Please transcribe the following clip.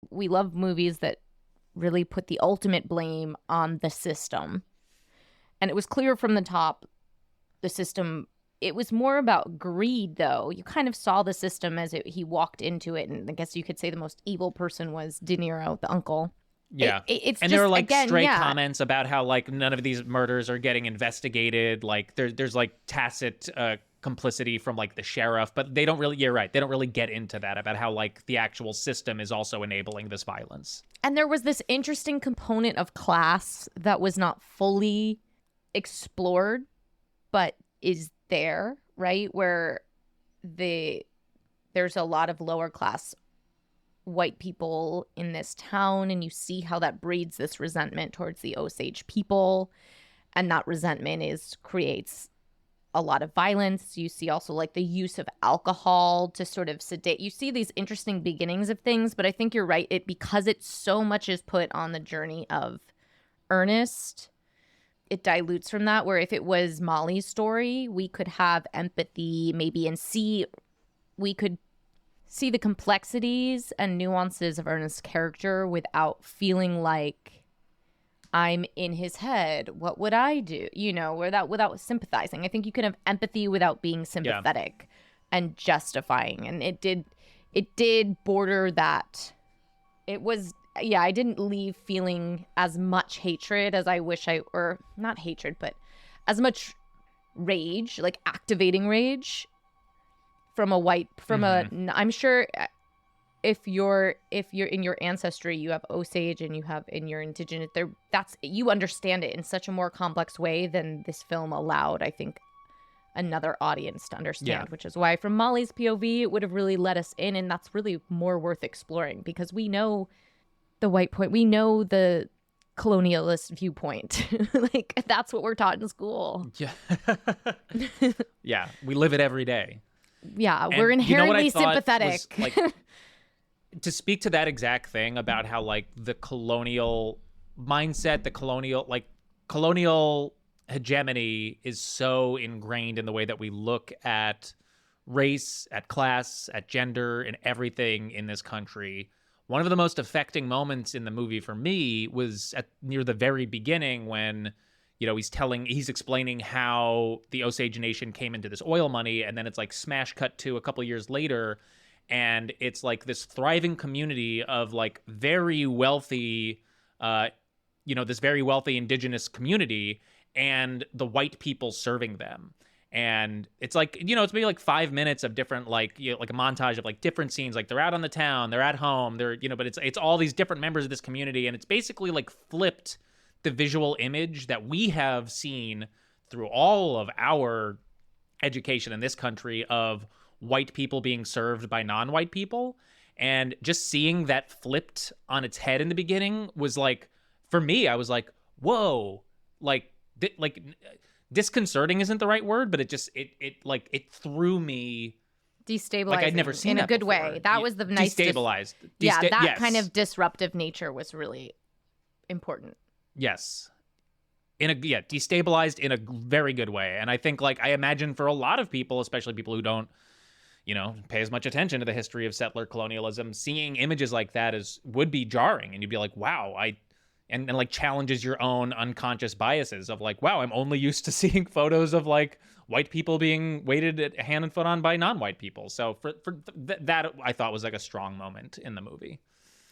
we love movies that really put the ultimate blame on the system. And it was clear from the top, the system, it was more about greed, though. You kind of saw the system as he walked into it. And I guess you could say the most evil person was De Niro, the uncle. Yeah. It's and just, there are like again, stray yeah. comments about how like none of these murders are getting investigated. Like there's like tacit complicity from like the sheriff, but they don't really, you're right, they don't really get into that about how like the actual system is also enabling this violence. And there was this interesting component of class that was not fully explored, but is there, right? Where there's a lot of lower class white people in this town, and you see how that breeds this resentment towards the Osage people, and that resentment creates a lot of violence. You see also like the use of alcohol to sort of sedate. You see these interesting beginnings of things, but I think you're right. Because it's so much is put on the journey of Ernest, it dilutes from that, where if it was Molly's story, we could have empathy maybe we could see the complexities and nuances of Ernest's character without feeling like I'm in his head. What would I do? Without sympathizing. I think you can have empathy without being sympathetic and justifying. And it did border that. It was, I didn't leave feeling as much hatred as I wish or not hatred, but as much rage, like activating rage I'm sure if you're in your ancestry, you have Osage and you have in your indigenous you understand it in such a more complex way than this film allowed, I think, another audience to understand, which is why from Molly's POV, it would have really let us in. And that's really more worth exploring because we know the white point, we know the colonialist viewpoint. Like that's what we're taught in school. Yeah. Yeah. We live it every day. Yeah, we're inherently sympathetic. Was, like, to speak to that exact thing about how like the colonial mindset, the colonial hegemony is so ingrained in the way that we look at race, at class, at gender, and everything in this country. One of the most affecting moments in the movie for me was near the very beginning when he's explaining how the Osage Nation came into this oil money, and then it's like smash cut to a couple years later, and it's like this thriving community of like very wealthy, this very wealthy indigenous community, and the white people serving them. And it's like, it's maybe like 5 minutes of different, like, like a montage of like different scenes, like they're out on the town, they're at home, but it's all these different members of this community, and it's basically like flipped the visual image that we have seen through all of our education in this country of white people being served by non-white people. And just seeing that flipped on its head in the beginning was like, for me, I was like, whoa, like disconcerting isn't the right word, but it threw me. Destabilizing. Like I'd never seen in that a good before. way. That was the nice. Destabilized. That kind of disruptive nature was really important. Yes. Destabilized in a very good way. And I think, like, I imagine for a lot of people, especially people who don't, pay as much attention to the history of settler colonialism, seeing images like that would be jarring. And you'd be like, wow, and like challenges your own unconscious biases of like, wow, I'm only used to seeing photos of like white people being waited at hand and foot on by non-white people. So for that, I thought was like a strong moment in the movie.